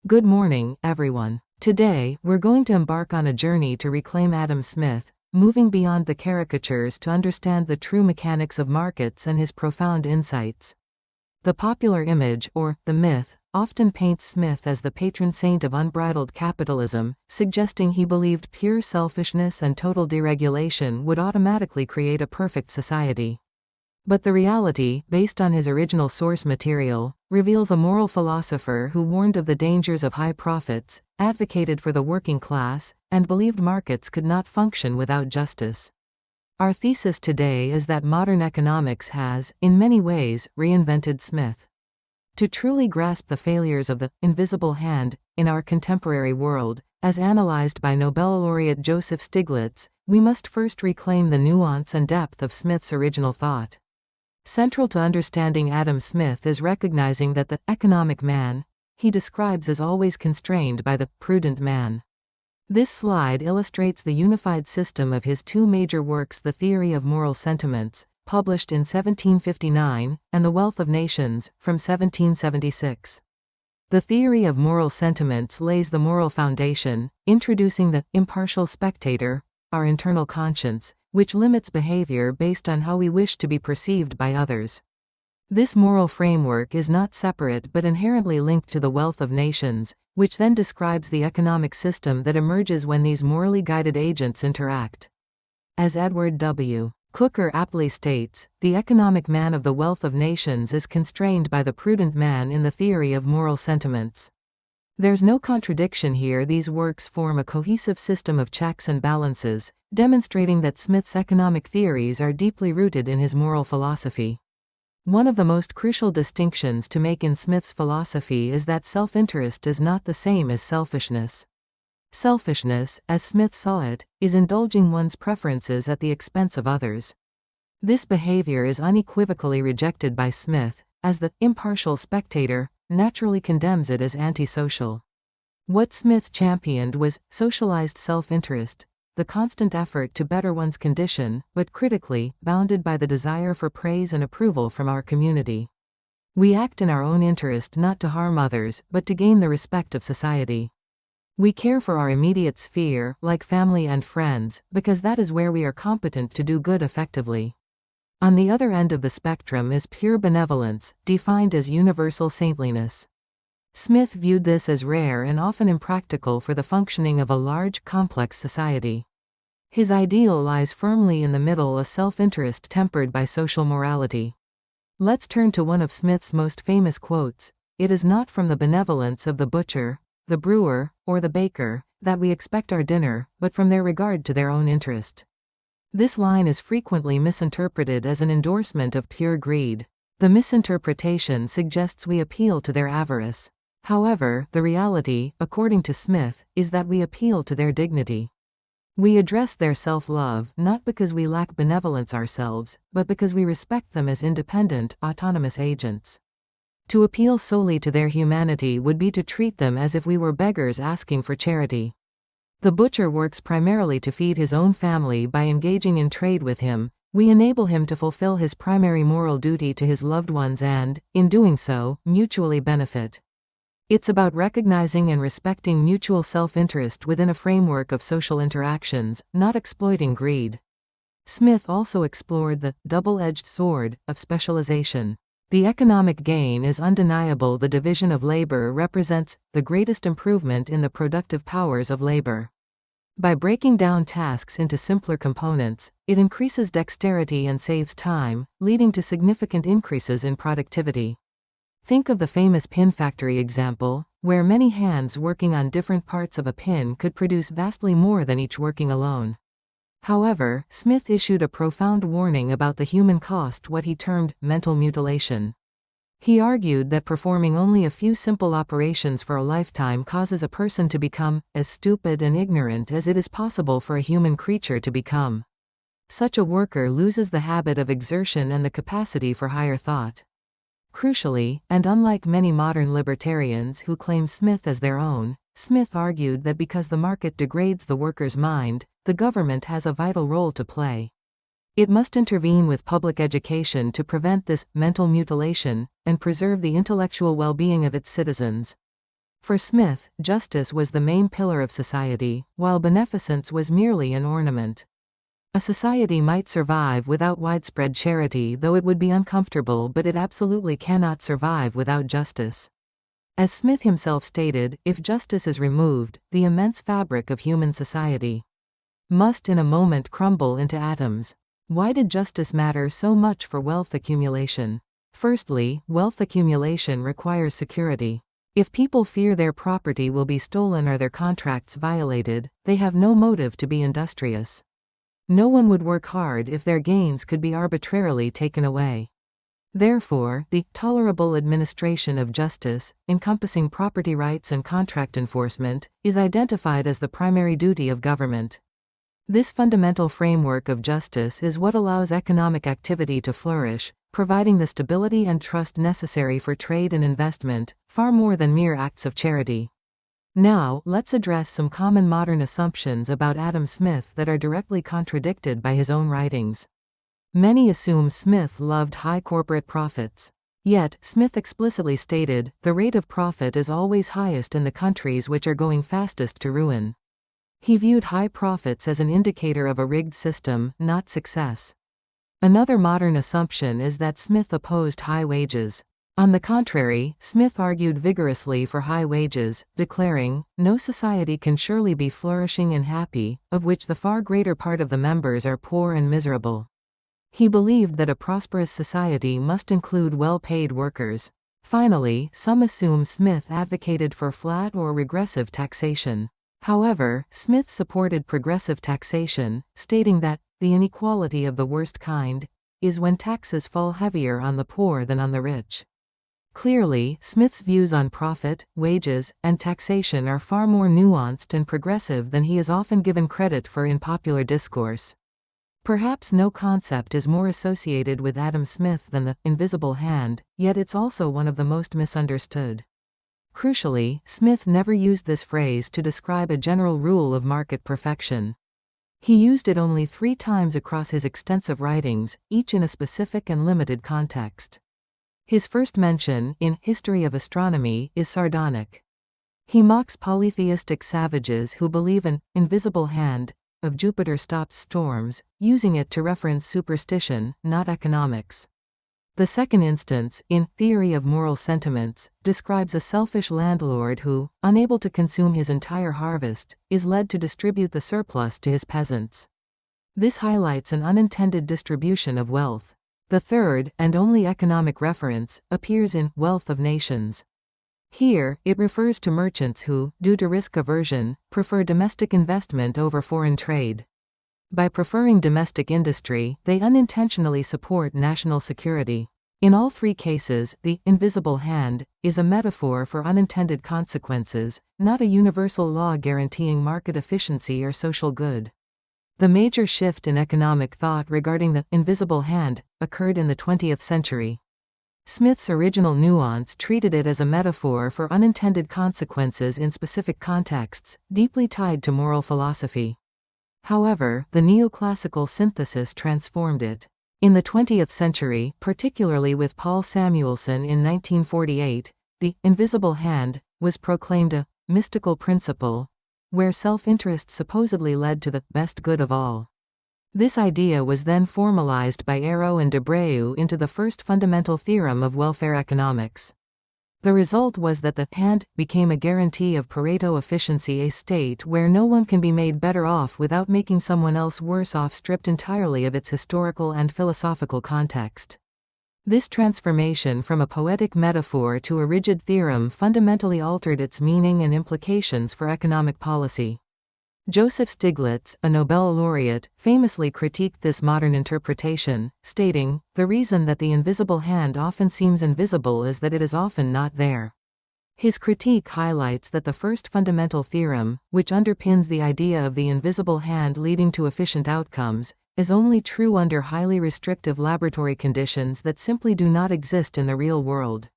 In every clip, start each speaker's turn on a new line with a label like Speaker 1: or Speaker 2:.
Speaker 1: Good morning, everyone. Today, we're going to embark on a journey to reclaim Adam Smith, moving beyond the caricatures to understand the true mechanics of markets and his profound insights. The popular image, or the myth, often paints Smith as the patron saint of unbridled capitalism, suggesting he believed pure selfishness and total deregulation would automatically create a perfect society. But the reality, based on his original source material, reveals a moral philosopher who warned of the dangers of high profits, advocated for the working class, and believed markets could not function without justice. Our thesis today is that modern economics has, in many ways, reinvented Smith. To truly grasp the failures of the invisible hand in our contemporary world, as analyzed by Nobel laureate Joseph Stiglitz, we must first reclaim the nuance and depth of Smith's original thought. Central to understanding Adam Smith is recognizing that the economic man he describes is always constrained by the prudent man. This slide illustrates the unified system of his two major works, The Theory of Moral Sentiments, published in 1759, and The Wealth of Nations, from 1776. The Theory of Moral Sentiments lays the moral foundation, introducing the impartial spectator, our internal conscience, which limits behavior based on how we wish to be perceived by others. This moral framework is not separate but inherently linked to The Wealth of Nations, which then describes the economic system that emerges when these morally guided agents interact. As Edward W. Cooker aptly states, the economic man of The Wealth of Nations is constrained by the prudent man in the theory of moral sentiments. There's no contradiction here. These works form a cohesive system of checks and balances, demonstrating that Smith's economic theories are deeply rooted in his moral philosophy. One of the most crucial distinctions to make in Smith's philosophy is that self-interest is not the same as selfishness. Selfishness, as Smith saw it, is indulging one's preferences at the expense of others. This behavior is unequivocally rejected by Smith, as the impartial spectator naturally condemns it as antisocial. What Smith championed was socialized self-interest, the constant effort to better one's condition, but critically bounded by the desire for praise and approval from our community. We act in our own interest not to harm others, but to gain the respect of society. We care for our immediate sphere, like family and friends, because that is where we are competent to do good effectively. On the other end of the spectrum is pure benevolence, defined as universal saintliness. Smith viewed this as rare and often impractical for the functioning of a large, complex society. His ideal lies firmly in the middle, a self-interest tempered by social morality. Let's turn to one of Smith's most famous quotes: "It is not from the benevolence of the butcher, the brewer, or the baker, that we expect our dinner, but from their regard to their own interest." This line is frequently misinterpreted as an endorsement of pure greed. The misinterpretation suggests we appeal to their avarice. However, the reality, according to Smith, is that we appeal to their dignity. We address their self-love not because we lack benevolence ourselves, but because we respect them as independent, autonomous agents. To appeal solely to their humanity would be to treat them as if we were beggars asking for charity. The butcher works primarily to feed his own family. By engaging in trade with him, we enable him to fulfill his primary moral duty to his loved ones and, in doing so, mutually benefit. It's about recognizing and respecting mutual self-interest within a framework of social interactions, not exploiting greed. Smith also explored the double-edged sword of specialization. The economic gain is undeniable. The division of labor represents the greatest improvement in the productive powers of labor. By breaking down tasks into simpler components, it increases dexterity and saves time, leading to significant increases in productivity. Think of the famous pin factory example, where many hands working on different parts of a pin could produce vastly more than each working alone. However, Smith issued a profound warning about the human cost, what he termed mental mutilation. He argued that performing only a few simple operations for a lifetime causes a person to become as stupid and ignorant as it is possible for a human creature to become. Such a worker loses the habit of exertion and the capacity for higher thought. Crucially, and unlike many modern libertarians who claim Smith as their own, Smith argued that because the market degrades the worker's mind, the government has a vital role to play. It must intervene with public education to prevent this mental mutilation and preserve the intellectual well-being of its citizens. For Smith, justice was the main pillar of society, while beneficence was merely an ornament. A society might survive without widespread charity, though it would be uncomfortable, but it absolutely cannot survive without justice. As Smith himself stated, if justice is removed, the immense fabric of human society must in a moment crumble into atoms. Why did justice matter so much for wealth accumulation? Firstly, wealth accumulation requires security. If people fear their property will be stolen or their contracts violated, they have no motive to be industrious. No one would work hard if their gains could be arbitrarily taken away. Therefore, the tolerable administration of justice, encompassing property rights and contract enforcement, is identified as the primary duty of government. This fundamental framework of justice is what allows economic activity to flourish, providing the stability and trust necessary for trade and investment, far more than mere acts of charity. Now, let's address some common modern assumptions about Adam Smith that are directly contradicted by his own writings. Many assume Smith loved high corporate profits. Yet, Smith explicitly stated, the rate of profit is always highest in the countries which are going fastest to ruin. He viewed high profits as an indicator of a rigged system, not success. Another modern assumption is that Smith opposed high wages. On the contrary, Smith argued vigorously for high wages, declaring, "No society can surely be flourishing and happy, of which the far greater part of the members are poor and miserable." He believed that a prosperous society must include well-paid workers. Finally, some assume Smith advocated for flat or regressive taxation. However, Smith supported progressive taxation, stating that, "the inequality of the worst kind is when taxes fall heavier on the poor than on the rich." Clearly, Smith's views on profit, wages, and taxation are far more nuanced and progressive than he is often given credit for in popular discourse. Perhaps no concept is more associated with Adam Smith than the invisible hand, yet it's also one of the most misunderstood. Crucially, Smith never used this phrase to describe a general rule of market perfection. He used it only 3 times across his extensive writings, each in a specific and limited context. His first mention, in History of Astronomy, is sardonic. He mocks polytheistic savages who believe an invisible hand of Jupiter stops storms, using it to reference superstition, not economics. The second instance, in Theory of Moral Sentiments, describes a selfish landlord who, unable to consume his entire harvest, is led to distribute the surplus to his peasants. This highlights an unintended distribution of wealth. The third, and only economic reference, appears in Wealth of Nations. Here, it refers to merchants who, due to risk aversion, prefer domestic investment over foreign trade. By preferring domestic industry, they unintentionally support national security. In all 3 cases, the invisible hand is a metaphor for unintended consequences, not a universal law guaranteeing market efficiency or social good. The major shift in economic thought regarding the invisible hand occurred in the 20th century. Smith's original nuance treated it as a metaphor for unintended consequences in specific contexts, deeply tied to moral philosophy. However, the neoclassical synthesis transformed it. In the 20th century, particularly with Paul Samuelson in 1948, the invisible hand was proclaimed a mystical principle, where self-interest supposedly led to the best good of all. This idea was then formalized by Arrow and Debreu into the first fundamental theorem of welfare economics. The result was that the hand became a guarantee of Pareto efficiency, a state where no one can be made better off without making someone else worse off, stripped entirely of its historical and philosophical context. This transformation from a poetic metaphor to a rigid theorem fundamentally altered its meaning and implications for economic policy. Joseph Stiglitz, a Nobel laureate, famously critiqued this modern interpretation, stating, "The reason that the invisible hand often seems invisible is that it is often not there." His critique highlights that the first fundamental theorem, which underpins the idea of the invisible hand leading to efficient outcomes, is only true under highly restrictive laboratory conditions that simply do not exist in the real world.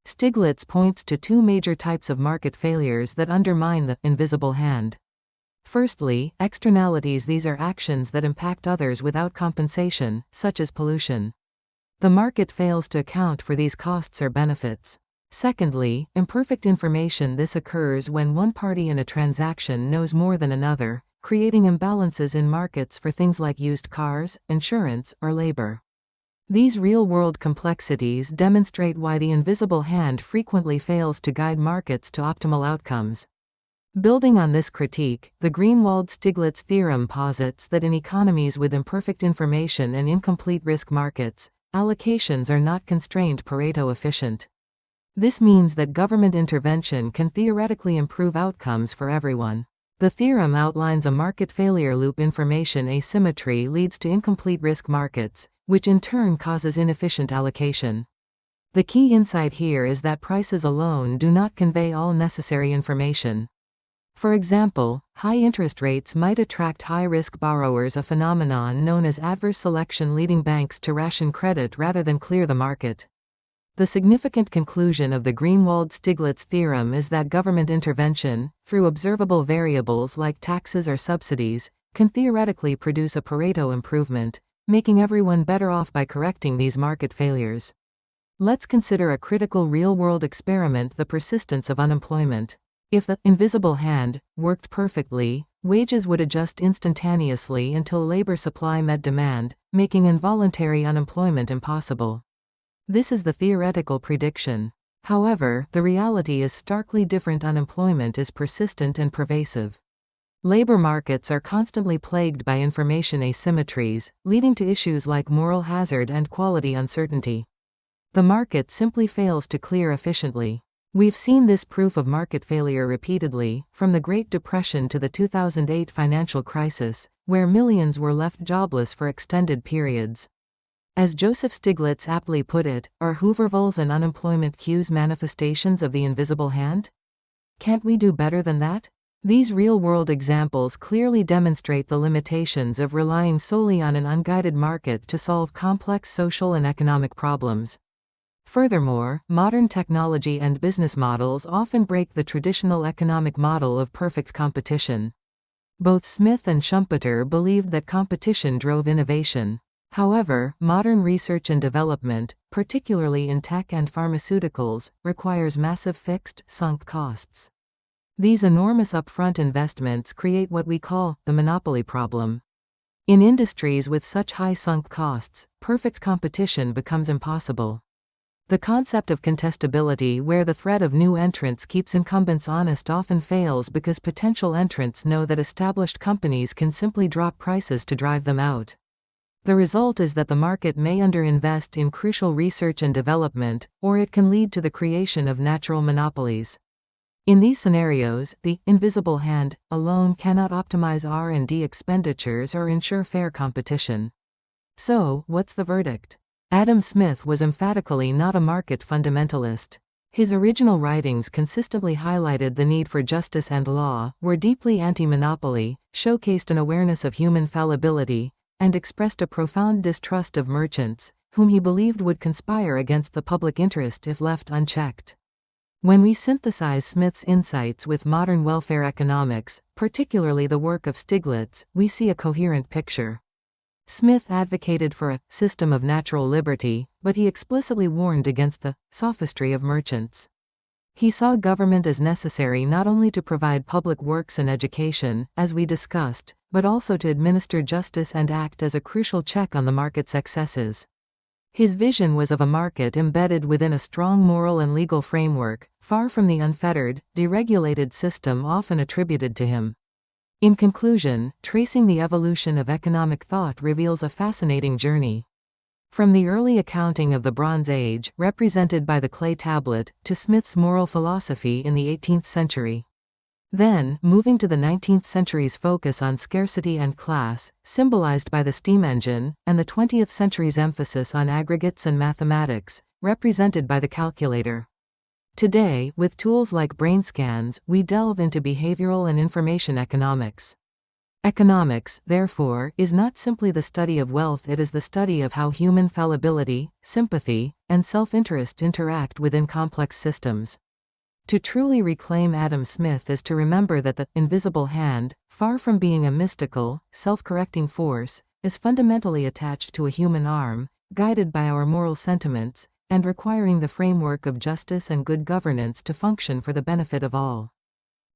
Speaker 1: Stiglitz points to 2 major types of market failures that undermine the invisible hand. Firstly, externalities. These are actions that impact others without compensation, such as pollution. The market fails to account for these costs or benefits. Secondly, imperfect information. This occurs when one party in a transaction knows more than another, creating imbalances in markets for things like used cars, insurance, or labor. These real-world complexities demonstrate why the invisible hand frequently fails to guide markets to optimal outcomes. Building on this critique, the Greenwald-Stiglitz theorem posits that in economies with imperfect information and incomplete risk markets, allocations are not constrained Pareto efficient. This means that government intervention can theoretically improve outcomes for everyone. The theorem outlines a market failure loop. Information asymmetry leads to incomplete risk markets, which in turn causes inefficient allocation. The key insight here is that prices alone do not convey all necessary information. For example, high interest rates might attract high-risk borrowers, a phenomenon known as adverse selection leading banks to ration credit rather than clear the market. The significant conclusion of the Greenwald-Stiglitz theorem is that government intervention, through observable variables like taxes or subsidies, can theoretically produce a Pareto improvement, making everyone better off by correcting these market failures. Let's consider a critical real-world experiment: the persistence of unemployment. If the invisible hand worked perfectly, wages would adjust instantaneously until labor supply met demand, making involuntary unemployment impossible. This is the theoretical prediction. However, the reality is starkly different. Unemployment is persistent and pervasive. Labor markets are constantly plagued by information asymmetries, leading to issues like moral hazard and quality uncertainty. The market simply fails to clear efficiently. We've seen this proof of market failure repeatedly, from the Great Depression to the 2008 financial crisis, where millions were left jobless for extended periods. As Joseph Stiglitz aptly put it, are Hoovervilles and unemployment queues manifestations of the invisible hand? Can't we do better than that? These real-world examples clearly demonstrate the limitations of relying solely on an unguided market to solve complex social and economic problems. Furthermore, modern technology and business models often break the traditional economic model of perfect competition. Both Smith and Schumpeter believed that competition drove innovation. However, modern research and development, particularly in tech and pharmaceuticals, requires massive fixed, sunk costs. These enormous upfront investments create what we call the monopoly problem. In industries with such high sunk costs, perfect competition becomes impossible. The concept of contestability, where the threat of new entrants keeps incumbents honest, often fails because potential entrants know that established companies can simply drop prices to drive them out. The result is that the market may underinvest in crucial research and development, or it can lead to the creation of natural monopolies. In these scenarios, the invisible hand alone cannot optimize R&D expenditures or ensure fair competition. So, what's the verdict? Adam Smith was emphatically not a market fundamentalist. His original writings consistently highlighted the need for justice and law, were deeply anti-monopoly, showcased an awareness of human fallibility, and expressed a profound distrust of merchants, whom he believed would conspire against the public interest if left unchecked. When we synthesize Smith's insights with modern welfare economics, particularly the work of Stiglitz, we see a coherent picture. Smith advocated for a system of natural liberty, but he explicitly warned against the sophistry of merchants. He saw government as necessary not only to provide public works and education, as we discussed, but also to administer justice and act as a crucial check on the market's excesses. His vision was of a market embedded within a strong moral and legal framework, far from the unfettered, deregulated system often attributed to him. In conclusion, tracing the evolution of economic thought reveals a fascinating journey. From the early accounting of the Bronze Age, represented by the clay tablet, to Smith's moral philosophy in the 18th century. Then, moving to the 19th century's focus on scarcity and class, symbolized by the steam engine, and the 20th century's emphasis on aggregates and mathematics, represented by the calculator. Today, with tools like brain scans, we delve into behavioral and information economics. Economics, therefore, is not simply the study of wealth, it is the study of how human fallibility, sympathy, and self-interest interact within complex systems. To truly reclaim Adam Smith is to remember that the invisible hand, far from being a mystical, self-correcting force, is fundamentally attached to a human arm, guided by our moral sentiments, and requiring the framework of justice and good governance to function for the benefit of all.